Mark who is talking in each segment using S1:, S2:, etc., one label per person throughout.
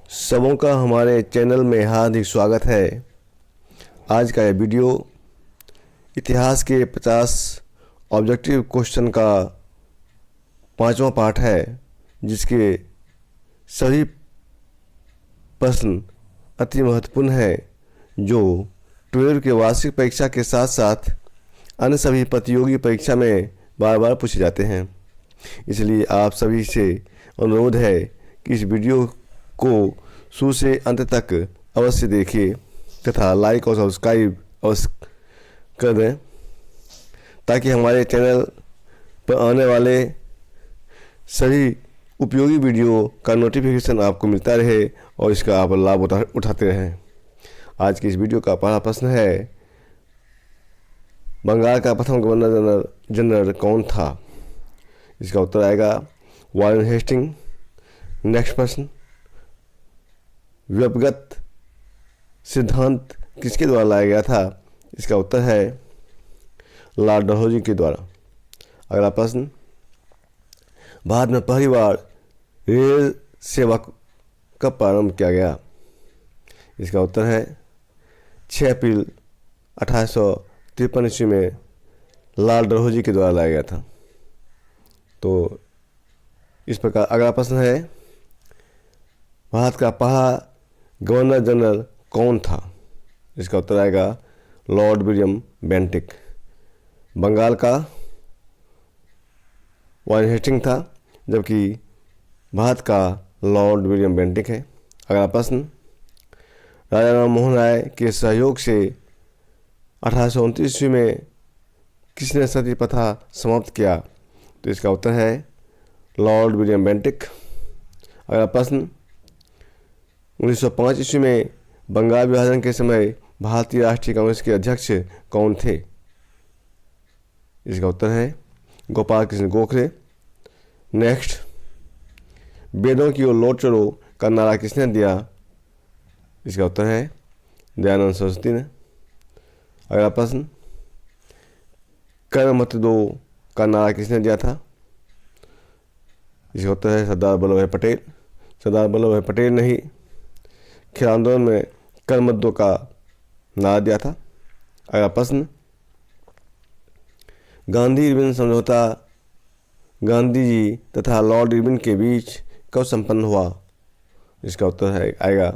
S1: सबों का हमारे चैनल में हार्दिक स्वागत है। आज का यह वीडियो इतिहास के 50 ऑब्जेक्टिव क्वेश्चन का 5वां पार्ट है, जिसके सभी प्रश्न अति महत्वपूर्ण हैं, जो 12 के वार्षिक परीक्षा के साथ साथ अन्य सभी प्रतियोगी परीक्षा में बार बार पूछे जाते हैं। इसलिए आप सभी से अनुरोध है कि इस वीडियो को शुरू से अंत तक अवश्य देखिए तथा लाइक और सब्सक्राइब अवश्य कर दें, ताकि हमारे चैनल पर आने वाले सभी उपयोगी वीडियो का नोटिफिकेशन आपको मिलता रहे और इसका आप लाभ उठाते रहें। आज की इस वीडियो का पहला प्रश्न है, बंगाल का प्रथम गवर्नर जनरल कौन था? इसका उत्तर आएगा वॉरेन हेस्टिंग। नेक्स्ट प्रश्न, व्यक्तिगत सिद्धांत किसके द्वारा लाया गया था? इसका उत्तर है लॉर्ड डलहौजी के द्वारा। अगला प्रश्न, भारत में पहली बार रेल सेवा कब प्रारंभ किया गया? इसका उत्तर है 6 अप्रैल 1853 ईस्वी में लॉर्ड डलहौजी के द्वारा लाया गया था। तो इस प्रकार अगला प्रश्न है, भारत का पहला गवर्नर जनरल कौन था? इसका उत्तर आएगा लॉर्ड विलियम बेंटिक। बंगाल का वॉरेन हेस्टिंग था, जबकि भारत का लॉर्ड विलियम बेंटिक है। अगला प्रश्न, राजा राम मोहन राय के सहयोग से 1829 ईस्वी में किसने सती प्रथा समाप्त किया? तो इसका उत्तर है लॉर्ड विलियम बेंटिक। अगला प्रश्न, 1905 ईस्वी में बंगाल विभाजन के समय भारतीय राष्ट्रीय कांग्रेस के अध्यक्ष कौन थे? इसका उत्तर है गोपाल कृष्ण गोखले। नेक्स्ट, वेदों की ओर लौट चलो का नारा किसने दिया? इसका उत्तर है दयानंद सरस्वती ने। अगला प्रश्न, कर मत दो का नारा किसने दिया था? इसका उत्तर है सरदार वल्लभ भाई पटेल। सरदार वल्लभ भाई पटेल ने ही खेल आंदोलन में कर मत दो का नारा दिया था। अगला प्रश्न, गांधी इरविन समझौता गांधी जी तथा लॉर्ड इरविन के बीच कब संपन्न हुआ? इसका उत्तर है आएगा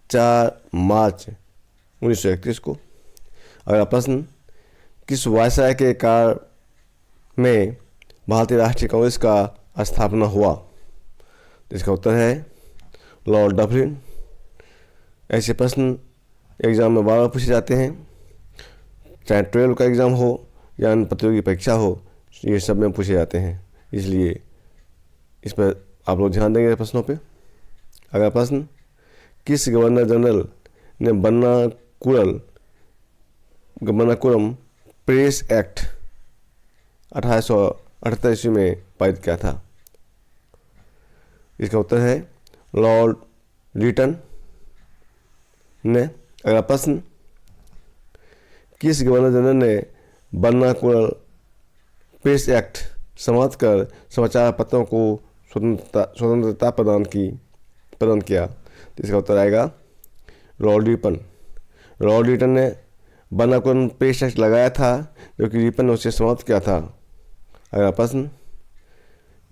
S1: 4 मार्च 1931 को। अगला प्रश्न, किस वायसराय के काल में भारतीय राष्ट्रीय कांग्रेस का स्थापना हुआ? इसका उत्तर है लॉर्ड डफरिन। ऐसे प्रश्न एग्ज़ाम में बार बार पूछे जाते हैं, चाहे 12 का एग्ज़ाम हो या अन्य प्रतियोगी परीक्षा हो, ये सब में पूछे जाते हैं। इसलिए इस पर आप लोग ध्यान देंगे प्रश्नों पे। अगला प्रश्न, किस गवर्नर जनरल ने बन्नाकुरम प्रेस एक्ट 1878 ईस्वी में पारित किया था? इसका उत्तर है लॉर्ड लिटन ने। अगला प्रश्न, किस गवर्नर जनरल ने बन्नाकुरम प्रेस एक्ट समाप्त कर समाचार पत्रों को स्वतंत्रता प्रदान किया? तो इसका उत्तर आएगा लॉर्ड रिपन। लॉर्ड रिपन ने बन्नाकुरम प्रेस एक्ट लगाया था, जो कि रिपन ने उसे समाप्त किया था। अगला प्रश्न,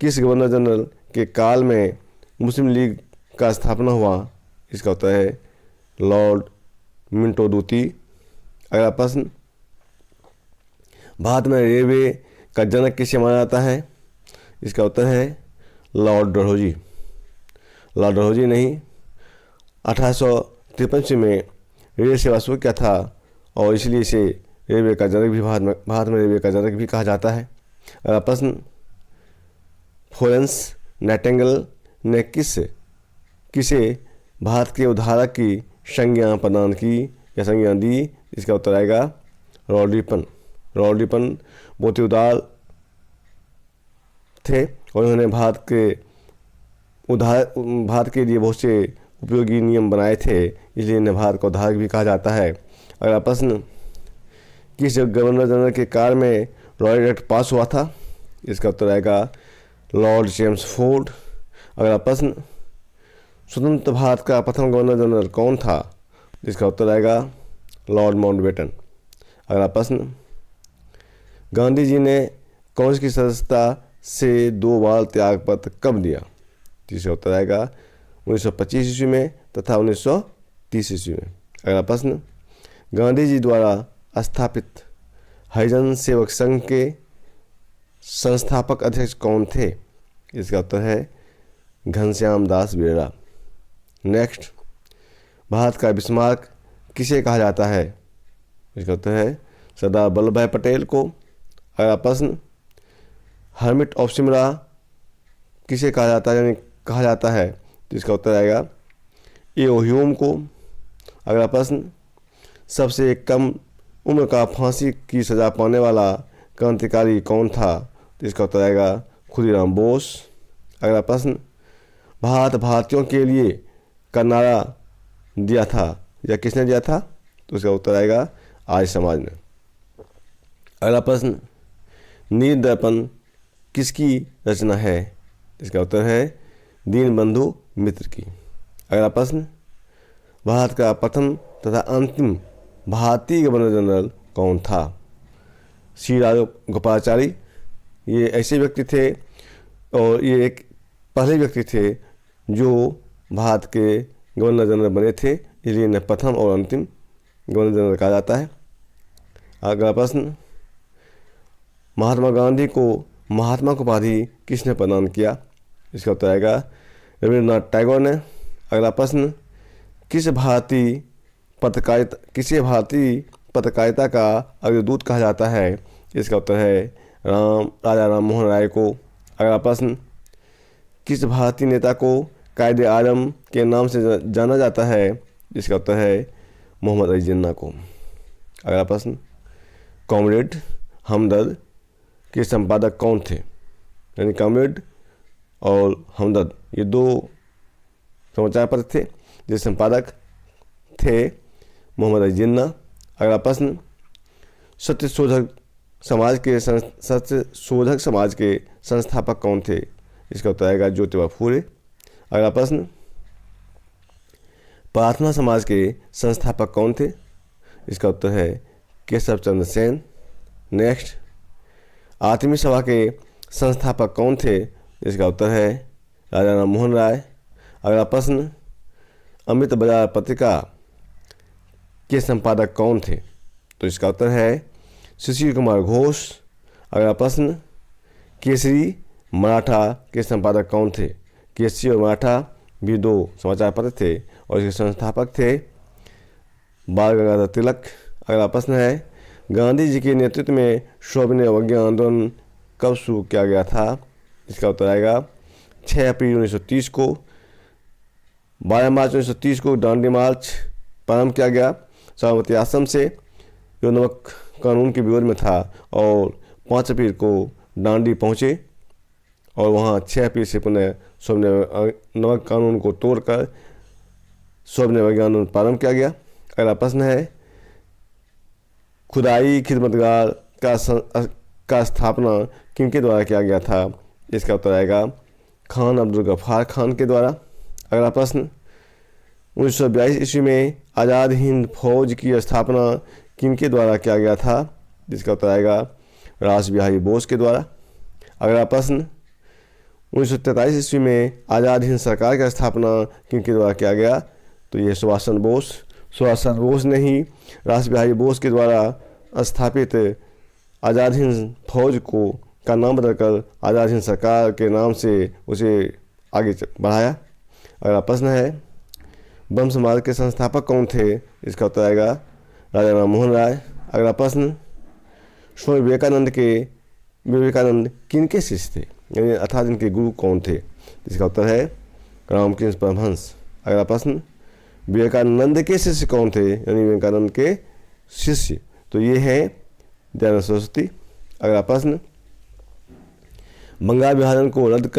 S1: किस गवर्नर जनरल के काल में मुस्लिम लीग का स्थापना हुआ? इसका उत्तर है लॉर्ड मिंटो दूती। अगला प्रश्न, भारत में रेलवे का जनक किसे माना जाता है? इसका उत्तर है लॉर्ड डलहौजी। लॉर्ड डलहौजी ने ही 1853 में रेल सेवा शुरू किया था और इसलिए इसे रेलवे का जनक भी भारत में रेलवे का जनक भी कहा जाता है। अगला प्रश्न, फ्लोरेंस नाइटिंगेल ने किसे भारत के उद्धारक की संज्ञा प्रदान की या संज्ञा दी? इसका उत्तर आएगा लॉर्ड रिपन। लॉर्ड रिपन बहुत ही उदार थे और उन्होंने भारत के लिए बहुत से उपयोगी नियम बनाए थे, इसलिए इन्हें भारत का उद्धारक भी कहा जाता है। अगला प्रश्न, किस गवर्नर जनरल के काल में रॉयल एक्ट पास हुआ था? इसका उत्तर आएगा लॉर्ड जेम्स फोर्ड। अगला प्रश्न, स्वतंत्र भारत का प्रथम गवर्नर जनरल कौन था? इसका उत्तर आएगा लॉर्ड माउंटबेटन। अगला प्रश्न, गांधी जी ने कांग्रेस की सदस्यता से 2 बार त्यागपत्र कब दिया? इसका उत्तर आएगा 1925 ईस्वी में तथा 1930 ईस्वी में। अगला प्रश्न, गांधी जी द्वारा स्थापित हरिजन सेवक संघ के संस्थापक अध्यक्ष कौन थे? इसका उत्तर है घनश्याम दास बेड़ा। नेक्स्ट, भारत का बिस्मार्क किसे कहा जाता है? इसका उत्तर है सरदार वल्लभ भाई पटेल को। अगला प्रश्न, हर्मिट ऑफ सिमरा किसे कहा जाता है, यानी कहा जाता है? तो इसका उत्तर आएगा ए.ओ. ह्यूम को। अगला प्रश्न, सबसे कम उम्र का फांसी की सजा पाने वाला क्रांतिकारी कौन था? तो इसका उत्तर आएगा खुदीराम बोस। अगला प्रश्न, भारत भारतीयों के लिए का नारा दिया था या किसने दिया था? तो इसका उत्तर आएगा आर्य समाज ने। अगला प्रश्न, नील दर्पण किसकी रचना है? इसका उत्तर है दीनबंधु मित्र की। अगला प्रश्न, भारत का प्रथम तथा अंतिम भारतीय गवर्नर जनरल कौन था? श्री राजगोपालाचारी। ये ऐसे व्यक्ति थे और ये एक पहले व्यक्ति थे जो भारत के गवर्नर जनरल बने थे, इसलिए इन्हें प्रथम और अंतिम गवर्नर जनरल कहा जाता है। अगला प्रश्न, महात्मा गांधी को महात्मा की उपाधि किसने प्रदान किया? इसका उत्तर आएगा रविंद्रनाथ टैगोर ने। अगला प्रश्न, किसे भारतीय पत्रकारिता का अग्रदूत कहा जाता है? इसका उत्तर है राजा राम मोहन राय को। अगला प्रश्न, किस भारतीय नेता को कायदे आजम के नाम से जाना जाता है? इसका उत्तर है मोहम्मद अली जिन्ना को। अगला प्रश्न, कॉमरेड हमदर्द के संपादक कौन थे? यानी कॉमरेड और हमदर्द ये 2 समाचार पत्र थे जिसके संपादक थे मोहम्मद अली जिन्ना। अगला प्रश्न, सत्यशोधक समाज के संस्थापक कौन थे? इसका उत्तर आएगा ज्योतिबा फूले। अगला प्रश्न, प्रार्थना समाज के संस्थापक कौन थे? इसका उत्तर है केशव चंद्र सेन। नेक्स्ट, आत्मीय सभा के संस्थापक कौन थे? इसका उत्तर है राजा राम मोहन राय। अगला प्रश्न, अमृत बाजार पत्रिका के संपादक कौन थे? तो इसका उत्तर है सुशील कुमार घोष। अगला प्रश्न, केसरी मराठा के संपादक कौन थे? केसरी और मराठा भी 2 समाचार पत्र थे और इसके संस्थापक थे बाल गंगाधर तिलक। अगला प्रश्न है, गांधी जी के नेतृत्व में सविनय अवज्ञा आंदोलन कब शुरू किया गया था? इसका उत्तर आएगा 6 अप्रैल 1930 को। 12 मार्च 1930 को दांडी मार्च प्रारंभ किया गया साबरमती आश्रम से, जो नमक कानून के विरोध में था, और 5 अप्रैल को दांडी पहुँचे और वहाँ 6 अप्रैल से पुनः नमक कानून को तोड़कर सविनय अवज्ञा आंदोलन प्रारंभ किया गया। अगला प्रश्न है, खुदाई खिदमतगार का स्थापना किनके द्वारा किया गया था? इसका उत्तर आएगा खान अब्दुल गफ्फार खान के द्वारा। अगला प्रश्न, 1942 ईस्वी में आज़ाद हिंद फौज की स्थापना किनके द्वारा किया गया था? जिसका उत्तर आएगा रास बिहारी बोस के द्वारा। अगला प्रश्न, 1943 ईस्वी में आज़ाद हिंद सरकार की स्थापना किनके द्वारा किया गया? तो ये सुभाष चंद्र बोस ने ही रास बिहारी बोस के द्वारा स्थापित आज़ाद हिंद फौज का नाम बदलकर आज़ाद हिंद सरकार के नाम से उसे आगे बढ़ाया। अगला प्रश्न है, ब्रह्म समाज के संस्थापक कौन थे? इसका उत्तर आएगा राजा राम मोहन राय। अगला प्रश्न, स्वामी विवेकानंद किनके शिष्य थे, यानी अर्थात इनके गुरु कौन थे? इसका उत्तर है रामकृष्ण परमहंस। अगला प्रश्न, विवेकानंद के शिष्य कौन थे, यानी विवेकानंद के शिष्य तो ये हैं दयानंद सरस्वती। अगला प्रश्न, बंगाल विभाजन को रद्द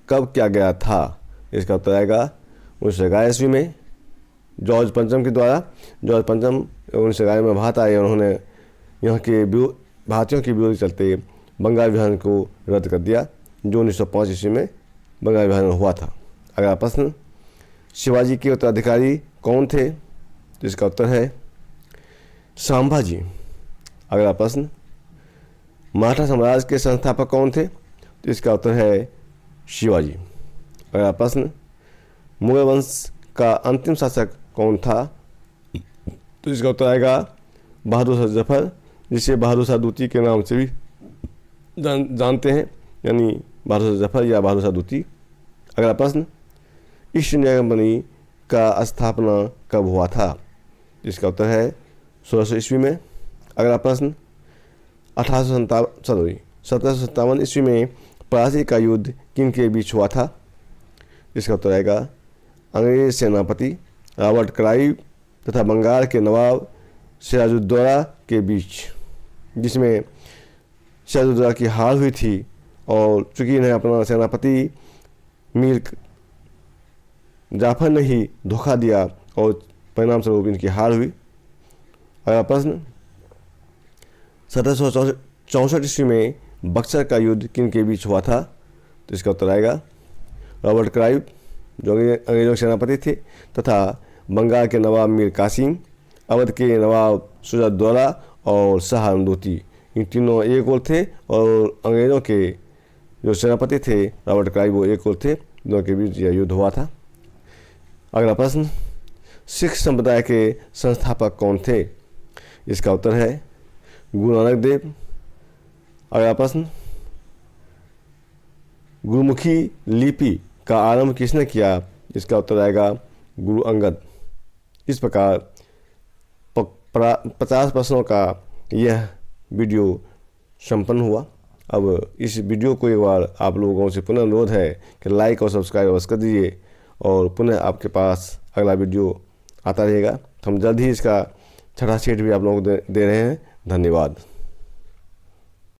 S1: कब किया गया था? इसका उत्तर आएगा 1911 ईस्वी में जॉर्ज पंचम के द्वारा। जॉर्ज पंचम 1911 में भारत आए और उन्होंने यहाँ के भारतीयों के विरोध के चलते बंगाल विभाजन को रद्द कर दिया, जो 1905 ईस्वी में बंगाल विभाजन हुआ था। अगला प्रश्न, शिवाजी के उत्तराधिकारी कौन थे? तो इसका उत्तर है संभाजी। अगला प्रश्न, मराठा साम्राज्य के संस्थापक कौन थे? तो इसका उत्तर है शिवाजी। अगला प्रश्न, मुगल वंश का अंतिम शासक कौन था? तो इसका उत्तर आएगा बहादुर शाह जफर, जिसे बहादुर शाह दूती के नाम से भी जानते हैं, यानी बहादुर शाह जफर या बहादुर शाह दूती। अगला प्रश्न, ईस्ट इंडिया कंपनी का स्थापना कब हुआ था? इसका उत्तर है 1600 ईस्वी में। अगला प्रश्न, 1757 ईस्वी में प्लासी का युद्ध किन के बीच हुआ था? इसका उत्तर आएगा अंग्रेज सेनापति रॉबर्ट क्लाइव तथा बंगाल के नवाब सिराजुद्दौला के बीच, जिसमें सिराजुद्दौला की हार हुई थी और चूंकि इन्हें अपना सेनापति मीर जाफर ने ही धोखा दिया और परिणाम स्वरूप इनकी हार हुई। अगला प्रश्न, 1764 ईस्वी में बक्सर का युद्ध किन के बीच हुआ था? तो इसका उत्तर आएगा रॉबर्ट क्लाइव, जो अंग्रेजों के सेनापति थे, तथा बंगाल के नवाब मीर कासिम, अवध के नवाब सिराजुद्दौला और शाह आलमदौती, इन तीनों एक ओर थे और अंग्रेजों के जो सेनापति थे रॉबर्ट क्लाइव वो एक ओर थे, दोनों के बीच यह युद्ध हुआ था। अगला प्रश्न, सिख संप्रदाय के संस्थापक कौन थे? इसका उत्तर है गुरु नानक देव। अगला प्रश्न, गुरुमुखी लिपि का आरंभ किसने किया? इसका उत्तर आएगा गुरु अंगद। इस प्रकार 50 प्रश्नों का यह वीडियो संपन्न हुआ। अब इस वीडियो को एक बार आप लोगों से पुनः अनुरोध है कि लाइक और सब्सक्राइब अवश्य कर दीजिए और पुनः आपके पास अगला वीडियो आता रहेगा। तो हम जल्द ही इसका छठा सेट भी आप लोगों को दे रहे हैं। धन्यवाद।